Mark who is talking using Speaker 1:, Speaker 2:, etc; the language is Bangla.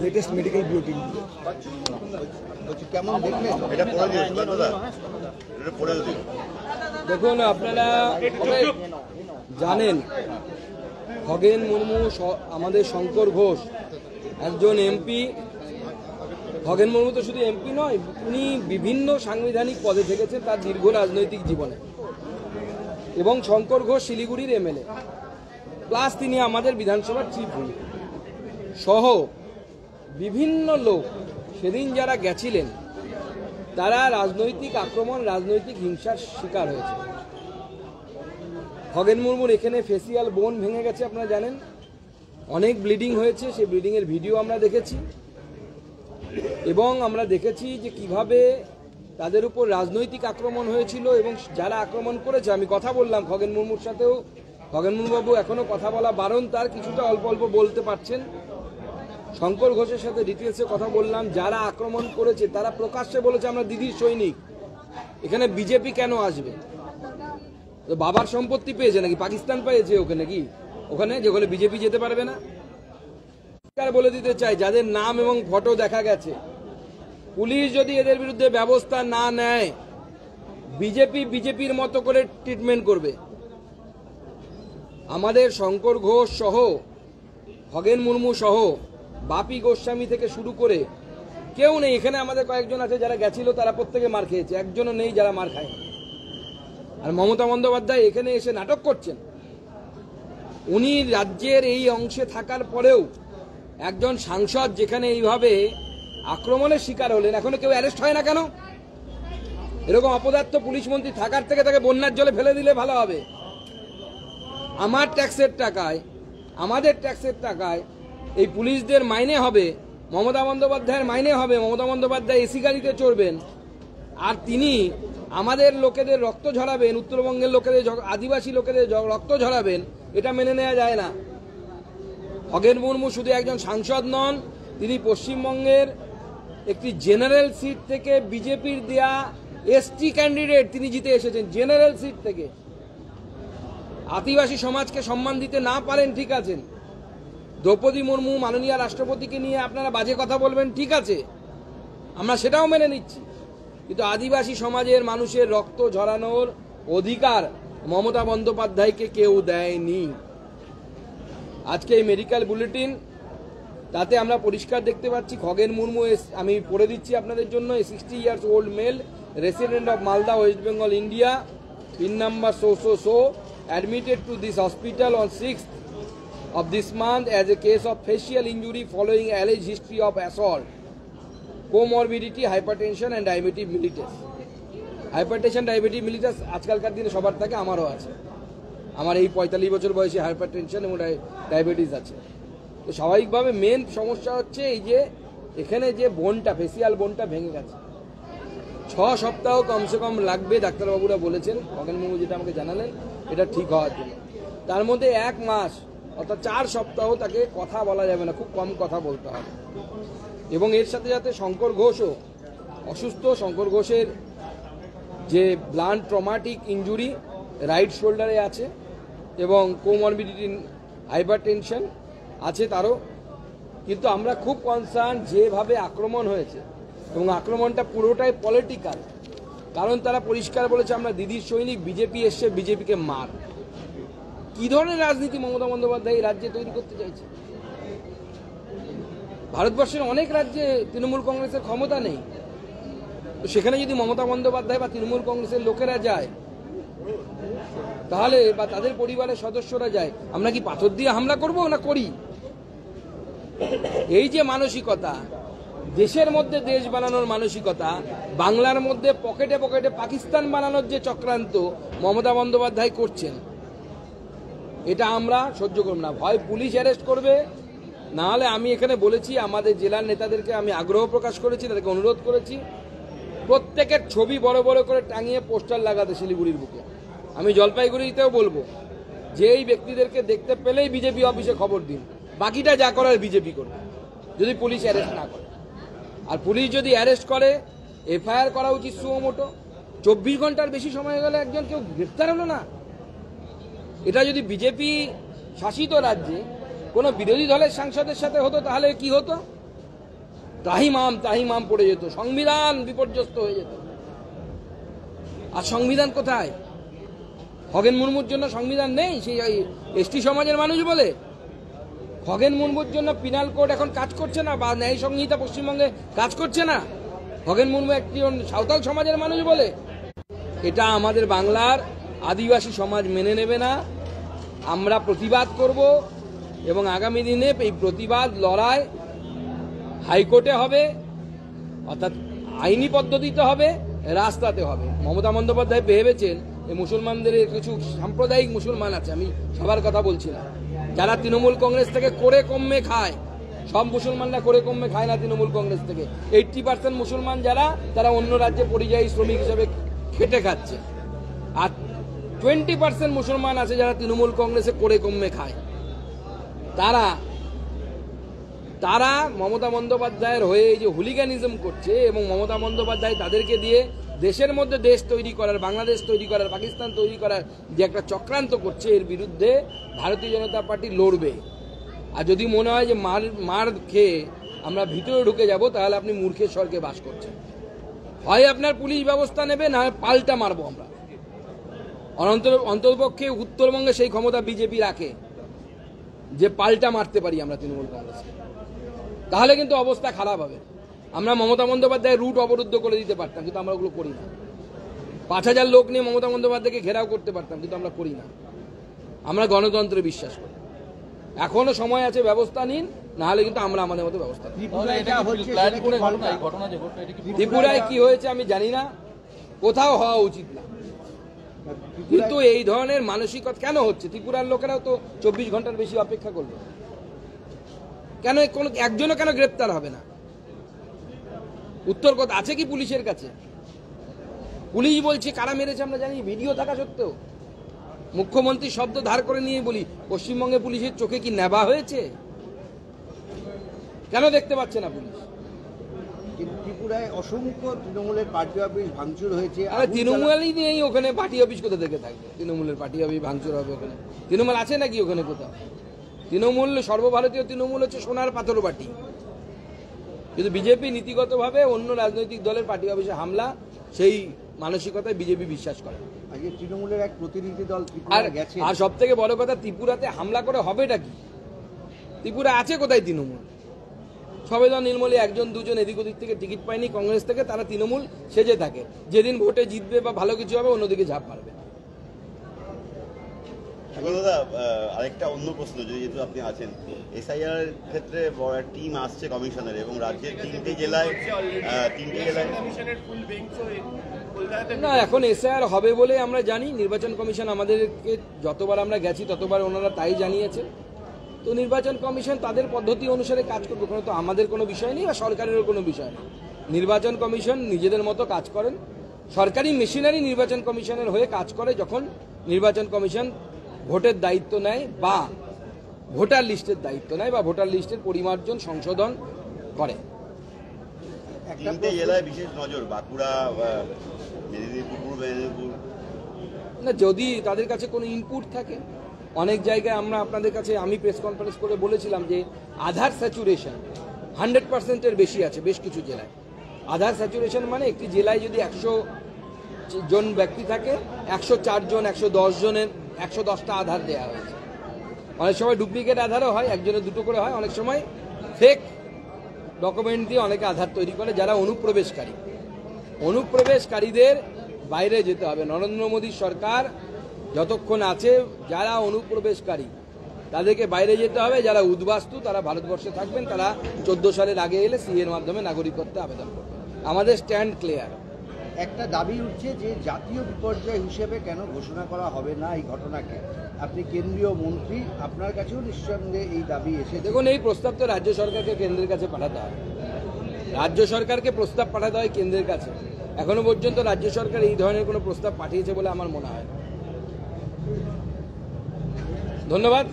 Speaker 1: লেটেস্ট মেডিকেল বুলেটিন কেমন দেখলেন?
Speaker 2: দেখুন, আপনারা জানেন খগেন মুর্মু আমাদের শঙ্কর ঘোষ একজন এমপি। খগেন মুর্মু তো শুধু এমপি নয়, উনি বিভিন্ন সাংবিধানিক পদে থেকেছেন তার দীর্ঘ রাজনৈতিক জীবনে। এবং শঙ্কর ঘোষ শিলিগুড়ির এমএলএ, প্লাস তিনি আমাদের বিধানসভার চিফ হুইপ সহ বিভিন্ন লোক সেদিন যারা গেছিলেন তারা রাজনৈতিক আক্রমণ, রাজনৈতিক হিংসার শিকার হয়েছে। খগেন মুর্মুর এখানে ফেসিয়াল বোন ভেঙে গেছে, আপনারা জানেন, অনেক ব্লিডিং হয়েছে, সেই ব্লিডিংয়ের ভিডিও আমরা দেখেছি। এবং আমরা দেখেছি যে কিভাবে তাদের উপর রাজনৈতিক আক্রমণ হয়েছিল এবং যারা আক্রমণ করেছে, আমি কথা বললাম খগেন মুর্মুর সাথেও। খগেন মুর্মুবাবু এখনও কথা বলা বারণ, তার কিছুটা অল্প অল্প বলতে পারছেন। শঙ্কর ঘোষের সাথে ডিটেলসে কথা বললাম। যারা আক্রমণ করেছে তারা প্রকাশ্যে বলেছে আমরা দিদির সৈনিক, এখানে বিজেপি কেন আসবে? তো বাবার সম্পত্তি পেয়েছে নাকি পাকিস্তান পেয়েছে ওখানে কি? ওখানে যেখানে বিজেপি যেতে পারবে না? বলে দিতে চাই, যাদের নাম এবং ফটো দেখা গেছে, পুলিশ যদি এদের বিরুদ্ধে ব্যবস্থা না নেয় বিজেপির মতো করে ট্রিটমেন্ট করবে। আমাদের শঙ্কর ঘোষ সহ, খগেন মুর্মু সহ, বাপি গোস্বামী থেকে শুরু করে কেউ নেই এখানে। আমাদের কয়েকজন আছে যারা গেছিল, তারা প্রত্যেকে মার খেয়েছে, একজনও নেই যারা মার খায়। আর মমতা বন্দ্যোপাধ্যায় এখানে এসে নাটক করছেন। উনি রাজ্যের এই অংশে থাকার পরেও একজন সাংসদ যেখানে এইভাবে আক্রমণের শিকার হলেন, এখনো কেউ অ্যারেস্ট হয় না কেন? এরকম অপদার্থ পুলিশ মন্ত্রী থাকার থেকে তাকে বন্যার জলে ফেলে দিলে ভালো হবে। আমার ট্যাক্সের টাকায়, আমাদের ট্যাক্সের টাকায় এই পুলিশদের মাইনে হবে, মমতা বন্দ্যোপাধ্যায়ের মাইনে হবে। মমতা বন্দ্যোপাধ্যায় এসি গাড়িতে চড়বেন আর তিনি আমাদের লোকেদের রক্ত ঝরাবেন, উত্তরবঙ্গের লোকেদের, আদিবাসী লোকেদের রক্ত ঝরাবেন। এটা মেনে নেওয়া যায় না। খগেন মুর্মু শুধু একজন সাংসদ নন, তিনি পশ্চিমবঙ্গের একটি জেনারেল সিট থেকে বিজেপির দেয়া এসটি ক্যান্ডিডেট, তিনি জিতে এসেছেন জেনারেল সিট থেকে। আদিবাসী সমাজকে সম্মান দিতে না পারেন, ঠিক আছেন। দ্রৌপদী মুর্মু মাননীয় রাষ্ট্রপতিকে নিয়ে আপনারা বাজে কথা বলবেন, ঠিক আছে, আমরা সেটাও মেনে নিচ্ছি। কিন্তু আদিবাসী সমাজের মানুষের রক্ত ঝরানোর অধিকার মমতা বন্দ্যোপাধ্যায়কে কেউ দেয়নি। আজকে এই মেডিকেল বুলেটিন, তাতে আমরা পরিষ্কার দেখতে পাচ্ছি খগেন মুর্মু, আমি পড়ে দিচ্ছি আপনাদের জন্য, 60 years old male, resident of Malda, West Bengal, India, PIN number so, admitted to this hospital on 6th of this month as a case of facial injury following alleged history of assault, comorbidity, hypertension and diabetes mellitus. Hypertension, diabetes mellitus আজকালকার দিনে সবার থাকে, আমারও আছে। আমার এই 45 বছর বয়সে হাইপারটেনশন এবং ডায়াবেটিস আছে। তো স্বাভাবিকভাবে মেন সমস্যা হচ্ছে এই যে এখানে যে বোনটা, ফেসিয়াল বোনটা ভেঙে গেছে। 6 সপ্তাহ কমসে কম লাগবে, ডাক্তারবাবুরা বলেছেন, খগেন মুর্মু যেটা আমাকে জানালেন, এটা ঠিক হওয়ার জন্য। তার মধ্যে 1 মাস অর্থাৎ 4 সপ্তাহ তাকে কথা বলা যাবে না, খুব কম কথা বলতে হবে। এবং এর সাথে সাথে শঙ্কর ঘোষও অসুস্থ। শঙ্কর ঘোষের যে ব্লান্ট ট্রমাটিক ইঞ্জুরি রাইট শোল্ডারে আছে এবং কোমরবিডিটি হাইপারটেনশন আছে তারও। কিন্তু আমরা খুব কনসার্ন যেভাবে আক্রমণ হয়েছে, এবং আক্রমণটা পুরোটাই পলিটিক্যাল। কারণ তারা পরিষ্কার বলেছে আমরা দিদির সৈনিক, বিজেপি এসছে বিজেপিকে মার। কি ধরনের রাজনীতি মমতা বন্দ্যোপাধ্যায় এই রাজ্যে তৈরি করতে চাইছে? ভারতবর্ষের অনেক রাজ্যে তৃণমূল কংগ্রেসের ক্ষমতা নেই, তো সেখানে যদি মমতা বন্দ্যোপাধ্যায় বা তৃণমূল কংগ্রেসের লোকেরা যায় তাহলে, বা তাদের পরিবারের সদস্যরা যায়, আমরা কি পাথর দিয়ে হামলা করব না করি? এই যে মানসিকতা, দেশের মধ্যে দেশ বানানোর মানসিকতা, বাংলার মধ্যে পকেটে পকেটে পাকিস্তান বানানোর যে চক্রান্ত মমতা বন্দ্যোপাধ্যায় করছেন, এটা আমরা সহ্য করব না। হয় পুলিশ অ্যারেস্ট করবে, না হলে আমি এখানে বলেছি আমাদের জেলার নেতাদেরকে আমি আগ্রহ প্রকাশ করেছি, তাদেরকে অনুরোধ করেছি প্রত্যেকের ছবি বড় বড় করে টাঙিয়ে পোস্টার লাগাতে শিলিগুড়ির বুকে। আমি জলপাইগুড়িতেও বলবো যে এই ব্যক্তিদেরকে দেখতে পেলেই বিজেপি অফিসে খবর দিন, বাকিটা যা করার বিজেপি করবে, যদি পুলিশ অ্যারেস্ট না করে। আর পুলিশ যদি অ্যারেস্ট করে, এফআইআর করা উচিত সুমোটো। 24 ঘন্টার বেশি সময় হয়ে গেল একজন কেউ গ্রেফতার হলো না। এটা যদি বিজেপি শাসিত রাজ্যে কোনো বিরোধী দলের সাংসদের সাথে হতো তাহলে কি হতো? তাহিমাম পড়ে যেত, সংবিধান বিপর্যস্ত হয়ে যেত। আর সংবিধান কোথায়? খগেন মুর্মুর জন্য সংবিধান নেই, সেই এসটি সমাজের মানুষ বলে। খগেন মুর্মুর জন্য পিনাল কোড এখন কাজ করছে না, বা ন্যায় সংহিতা পশ্চিমবঙ্গে কাজ করছে না, খগেন মুর্মু একটি সাঁওতাল সমাজের মানুষ বলে। এটা আমাদের বাংলার আদিবাসী সমাজ মেনে নেবে না। আমরা প্রতিবাদ করব, এবং আগামী দিনে এই প্রতিবাদ লড়াই হাইকোর্টে হবে, অর্থাৎ আইনি পদ্ধতিতে হবে, রাস্তাতে হবে। মমতা বন্দ্যোপাধ্যায় ভেবেছেন এই মুসলমানদের কিছু সাম্প্রদায়িক মুসলমান আছে, আমি সবার কথা বলছি না, যারা তৃণমূল কংগ্রেস থেকে করে কমে খায়। সব মুসলমানরা করে কমে খায় না তৃণমূল কংগ্রেস থেকে। 80% মুসলমান যারা, তারা অন্য রাজ্যে পরিযায়ী শ্রমিক হিসেবে খেটে খাচ্ছে। আর 20% মুসলমান আছে যারা তৃণমূল কংগ্রেসে করে কমে খায়। তারা মমতা বন্দ্যোপাধ্যায়ের হয়ে এই যে হুলিগানিজম করছে, এবং মমতা বন্দ্যোপাধ্যায় তাদেরকে দিয়ে দেশের মধ্যে দেশ তৈরি করার, বাংলাদেশ তৈরি করার, পাকিস্তান তৈরি করার যে একটা চক্রান্ত করছে, এর বিরুদ্ধে ভারতীয় জনতা পার্টি লড়বে। আর যদি মনে হয় যে মার খেয়ে আমরা ভিতরে ঢুকে যাব, তাহলে আপনি মূর্খের স্বর্গে বাস করছেন। হয় আপনার পুলিশ ব্যবস্থা নেবে, না পাল্টা মারবো আমরা। অন্ততপক্ষে উত্তরবঙ্গে সেই ক্ষমতা বিজেপি রাখে যে পাল্টা মারতে পারি আমরা তৃণমূল কংগ্রেসকে। তাহলে কিন্তু অবস্থা খারাপ হবে। আমরা মমতা বন্দ্যোপাধ্যায়ের রুট অবরুদ্ধ করে দিতে পারতাম, কিন্তু আমরা ওগুলো করি না। 5000 লোক নিয়ে মমতা বন্দ্যোপাধ্যায়কে ঘেরাও করতে পারতাম, কিন্তু আমরা করি না। আমরা গণতন্ত্রে বিশ্বাস করি। এখনো সময় আছে, ব্যবস্থা নিন, না হলে কিন্তু আমরা আমাদের মতো ব্যবস্থা নিই। ত্রিপুরায় কি হয়েছে আমি জানি না, কোথাও হওয়া উচিত না, কিন্তু এই ধরনের মানসিকতা কেন হচ্ছে? ত্রিপুরার লোকেরাও তো 24 ঘন্টার বেশি অপেক্ষা করবে। কেন কোনো একজনও কেন গ্রেপ্তার হবে না? উত্তর কথা আছে কি পুলিশের কাছে? পুলিশ বলছে কারা মেরেছে আমরা জানি, ভিডিও থাকা সত্ত্বেও। মুখ্যমন্ত্রী শব্দ ধার করে নিয়ে বলি, পশ্চিমবঙ্গে পুলিশের চোখে কি নেবা হয়েছে? কেন দেখতে পাচ্ছে না পুলিশ?
Speaker 1: ত্রিপুরায় অসংখ্য তৃণমূলের পার্টি অফিস ভাঙচুর হয়েছে।
Speaker 2: আরে তৃণমূলই নেই ওখানে, পার্টি অফিস কোথা থেকে থাকবে? তৃণমূলের পার্টি অফিস ভাঙচুর হবে ওখানে? তৃণমূল আছে নাকি ওখানে কোথাও? তৃণমূল, সর্বভারতীয় তৃণমূল হচ্ছে সোনার পাথর বাটি। কিন্তু বিজেপি নীতিগতভাবে অন্য রাজনৈতিক দলের পার্টি অফিসে হামলা, সেই মানসিকতায় বিজেপি বিশ্বাস করে।
Speaker 1: আগে তৃণমূলের এক প্রতিনিধি দল ত্রিপুরা গেছে।
Speaker 2: আর সব থেকে বড় কথা, ত্রিপুরাতে হামলা করে হবেটা কি? ত্রিপুরা আছে কোথায় তৃণমূল? সবেদন নির্মলে একজন দুজন এদিক ওদিক থেকে টিকিট পায়নি কংগ্রেস থেকে, তারা তৃণমূল সেজে থাকে। যেদিন ভোটে জিতবে বা ভালো কিছু হবে, অন্যদিকে ঝাঁপ মারবে।
Speaker 3: দাদা, আরেকটা অন্য প্রশ্ন, যেহেতু আপনি আছেন, এসআইআর ক্ষেত্রে বড় টিম আসছে কমিশনের, এবং রাজ্যের তিনটে জেলায়
Speaker 2: না, এখন এসআইআর হবে বলে আমরা জানি। নির্বাচন কমিশন আমাদেরকে যতবার আমরা গেছি ততবার ওনারা তাই জানিয়েছে। তো নির্বাচন কমিশন তাদের পদ্ধতি অনুসারে কাজ করবে, ওখানে তো আমাদের কোনো বিষয় নেই বা সরকারেরও কোনো বিষয় নেই। নির্বাচন কমিশন নিজেদের মতো কাজ করেন। সরকারি মেশিনারি নির্বাচন কমিশনের হয়ে কাজ করে যখন নির্বাচন কমিশন ভোটের দায়িত্ব নেয়, বা ভোটার লিস্টের দায়িত্ব নেয়, বা ভোটার লিস্টের পরিমার্জন সংশোধন করে।
Speaker 3: তিনটে জেলায় বিশেষ নজর, বাঁকুড়া, মেদিনীপুর, পূর্ব মেদিনীপুর।
Speaker 2: না, যদি তাদের কাছে কোনো ইনপুট থাকে, অনেক জায়গায় আমরা আপনাদের কাছে, আমি প্রেস কনফারেন্স করে বলেছিলাম যে আধার স্যাচুরেশন 100%-এর বেশি আছে বেশ কিছু জেলায়। আধার স্যাচুরেশন মানে একটি জেলায় যদি 100 জন ব্যক্তি থাকে, 104 জন, 110 জনের 110টা আধার দেওয়া হয়েছে। অনেক সময় ডুপ্লিকেট আধারও হয়, একজনের দুটো করে হয়। অনেক সময় ফেক ডকুমেন্ট দিয়ে অনেকে আধার তৈরি করে, যারা অনুপ্রবেশকারীদের বাইরে যেতে হবে। নরেন্দ্র মোদীর সরকার যতক্ষণ আছে, যারা অনুপ্রবেশকারী তাদেরকে বাইরে যেতে হবে। যারা উদ্বাস্তু তারা ভারতবর্ষে থাকবেন, তারা 14 সালের আগে এলে সিএর মাধ্যমে নাগরিকত্বে আবেদন করবেন। আমাদের স্ট্যান্ড ক্লিয়ার।
Speaker 1: একটা দাবি উঠছে যে জাতীয় বিপর্যয় হিসেবে কেন ঘোষণা করা হবে না এই ঘটনাকে? আপনি কেন্দ্রীয় মন্ত্রী, আপনার কাছেও নিঃসন্দেহে এই দাবি এসে।
Speaker 2: দেখুন, এই প্রস্তাব তো রাজ্য সরকারকে কেন্দ্রের কাছে পাঠাতে হয়। রাজ্য সরকারকে প্রস্তাব পাঠাতে হয় কেন্দ্রের কাছে। এখনো পর্যন্ত রাজ্য সরকার এই ধরনের কোনো প্রস্তাব পাঠিয়েছে বলে আমার মনে হয়। ধন্যবাদ।